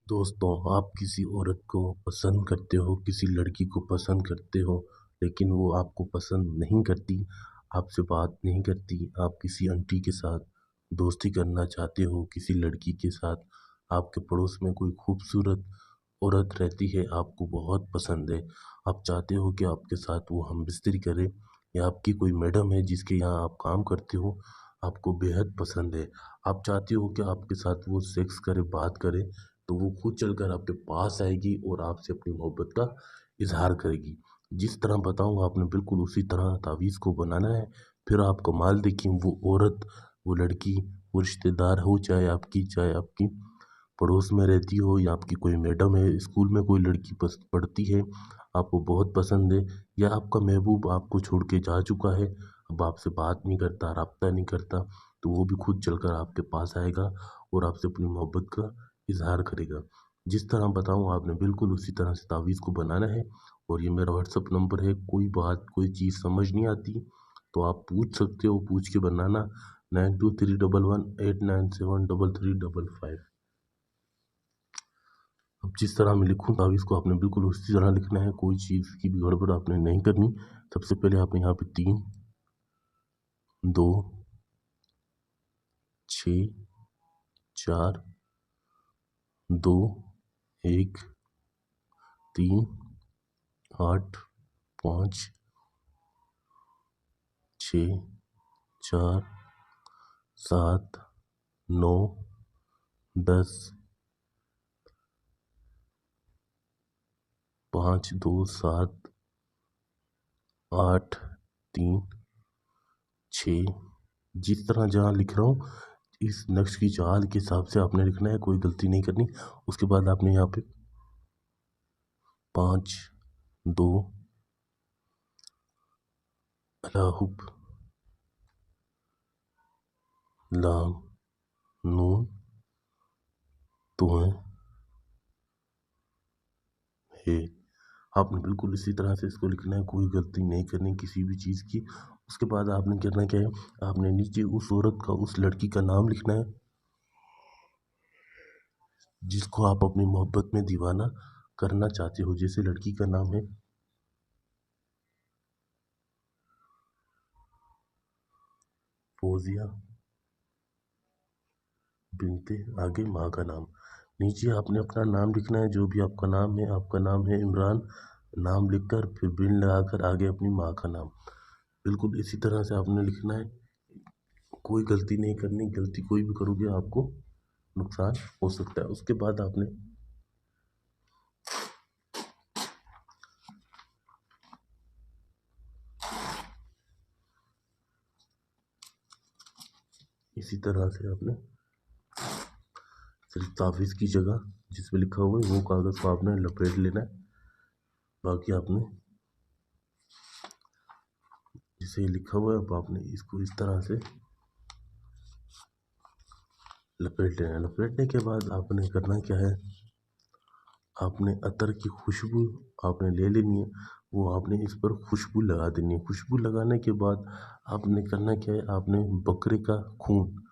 दोस्तों, आप किसी औरत को पसंद करते हो, किसी लड़की को पसंद करते हो, लेकिन वो आपको पसंद नहीं करती, आपसे बात नहीं करती, आप किसी आंटी के साथ दोस्ती करना चाहते हो, किसी लड़की के साथ आपके पड़ोस में कोई खूबसूरत औरत रहती है, आपको बहुत पसंद है, आप चाहते हो कि आपके साथ वो हमबिस्तरी करे, या आपकी कोई मैडम है जिसके यहाँ आप काम करते हो, आपको बेहद पसंद है, आप चाहते हो कि आपके साथ वो सेक्स करे, बात करे, तो वो खुद चलकर आपके पास आएगी और आपसे अपनी मोहब्बत का इजहार करेगी। जिस तरह बताऊँ आपने बिल्कुल उसी तरह तावीज़ को बनाना है। फिर आप कमाल देखिए, वो औरत, वो लड़की, वो रिश्तेदार हो चाहे आपकी पड़ोस में रहती हो, या आपकी कोई मैडम है, स्कूल में कोई लड़की पढ़ती है, आपको बहुत पसंद है, या आपका महबूब आपको छोड़ के जा चुका है, अब आपसे बात नहीं करता, राब्ता नहीं करता, तो वो भी खुद चलकर आपके पास आएगा और आपसे अपनी मोहब्बत का इज़हार करेगा। जिस तरह बताऊँ आपने बिल्कुल उसी तरह से तावीज़ को बनाना है। और ये मेरा व्हाट्सएप नंबर है, कोई बात कोई चीज़ समझ नहीं आती तो आप पूछ सकते हो, पूछ के बनाना। 923118973355। अब जिस तरह मैं लिखूँ तावीज़ को आपने बिल्कुल उसी तरह लिखना है, कोई चीज़ की भी गड़बड़ आपने नहीं करनी। सबसे पहले आपने यहाँ पे 3, 2, 6, 4, 2, 1, 3, 8, 5, 6, 4, 7, 9, 10, 5, 2, 7, 8, 3, 6। जिस तरह जहाँ लिख रहा हूँ इस नक्श की चाल के हिसाब से आपने लिखना है, कोई गलती नहीं करनी। उसके बाद आपने यहाँ पे 5, 2, अलाहुब, लाम, नून, तुह, है। आपने बिल्कुल इसी तरह से इसको लिखना है, कोई गलती नहीं करनी किसी भी चीज़ की। उसके बाद आपने करना क्या है, आपने नीचे उस औरत का, उस लड़की का नाम लिखना है जिसको आप अपनी मोहब्बत में दीवाना करना चाहते हो। जैसे लड़की का नाम है फौजिया बिनते, आगे माँ का नाम। नीचे आपने अपना नाम लिखना है, जो भी आपका नाम है। आपका नाम है इमरान, नाम लिखकर फिर बिन लगाकर आगे अपनी माँ का नाम। बिल्कुल इसी तरह से आपने लिखना है, कोई गलती नहीं करनी। गलती कोई भी करोगे आपको नुकसान हो सकता है। उसके बाद आपने इसी तरह से आपने सिर्फ तावीज़ की जगह जिसमें लिखा हुआ है वो कागज़ को आपने लपेट लेना है। बाकी आपने जिसे लिखा हुआ है अब आपने इसको इस तरह से लपेट लेना है। लपेटने के बाद आपने करना क्या है, आपने अतर की खुशबू आपने ले लेनी है, वो आपने इस पर खुशबू लगा देनी है। खुशबू लगाने के बाद आपने करना क्या है, आपने बकरे का खून,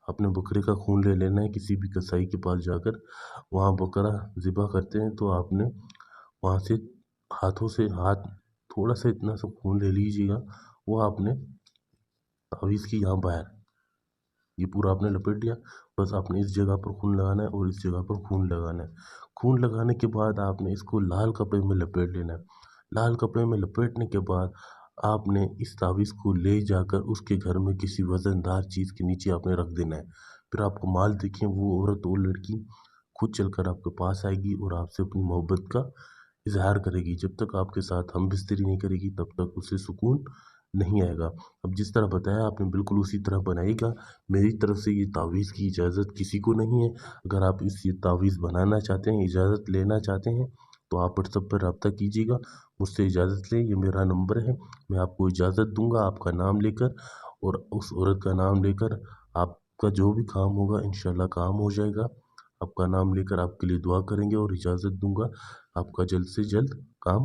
आपने बकरे का खून ले लेना है किसी भी कसाई के पास जाकर। वहाँ बकरा ज़िबा करते हैं तो आपने वहाँ से हाथों से हाथ थोड़ा सा इतना सा खून ले लीजिएगा। वो आपने तावीज़ की यहाँ बाहर ये पूरा आपने लपेट दिया। बस आपने इस जगह पर खून लगाना है और इस जगह पर खून लगाना है। खून लगाने के बाद आपने इसको लाल कपड़े में लपेट लेना है। लाल कपड़े में लपेटने के बाद आपने इस तावीज़ को ले जाकर उसके घर में किसी वज़नदार चीज़ के नीचे आपने रख देना है। फिर आप कमाल देखिए, वो औरत, वो लड़की खुद चलकर आपके पास आएगी और आपसे अपनी मोहब्बत का इज़हार करेगी। जब तक आपके साथ हमबिस्तरी नहीं करेगी तब तक उसे सुकून नहीं आएगा। अब जिस तरह बताया आपने बिल्कुल उसी तरह बनाइएगा। मेरी तरफ से ये तावीज़ की इजाज़त किसी को नहीं है। अगर आप इस ये तावीज़ बनाना चाहते हैं, इजाज़त लेना चाहते हैं, तो आप व्हाट्सएप पर रब्ता कीजिएगा, मुझसे इजाज़त लें। ये मेरा नंबर है, मैं आपको इजाज़त दूँगा आपका नाम लेकर और उस औरत का नाम लेकर। आपका जो भी काम होगा इंशाल्लाह काम हो जाएगा। आपका नाम लेकर आपके लिए दुआ करेंगे और इजाज़त दूँगा, आपका जल्द से जल्द काम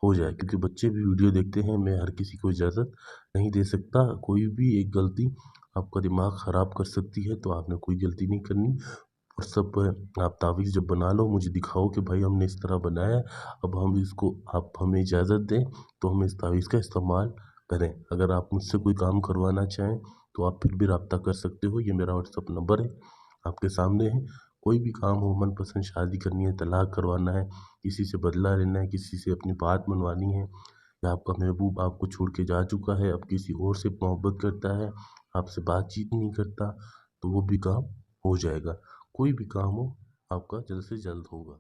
हो जाए। क्योंकि बच्चे भी वीडियो देखते हैं, मैं हर किसी को इजाज़त नहीं दे सकता। कोई भी एक गलती आपका दिमाग ख़राब कर सकती है, तो आपने कोई गलती नहीं करनी। व्हाट्सएप पर आप तावीज़ जब बना लो मुझे दिखाओ कि भाई हमने इस तरह बनाया है, अब हम इसको आप हमें इजाज़त दें तो हम इस तावीज़ का इस्तेमाल करें। अगर आप मुझसे कोई काम करवाना चाहें तो आप फिर भी रब्ता कर सकते हो, ये मेरा व्हाट्सएप नंबर है, आपके सामने है। कोई भी काम हो, मनपसंद शादी करनी है, तलाक करवाना है, किसी से बदला लेना है, किसी से अपनी बात मनवानी है, या आपका महबूब आपको छोड़ के जा चुका है, अब किसी और से मोहब्बत करता है, आपसे बातचीत नहीं करता, तो वो भी काम हो जाएगा। कोई भी काम हो आपका जल्द से जल्द होगा।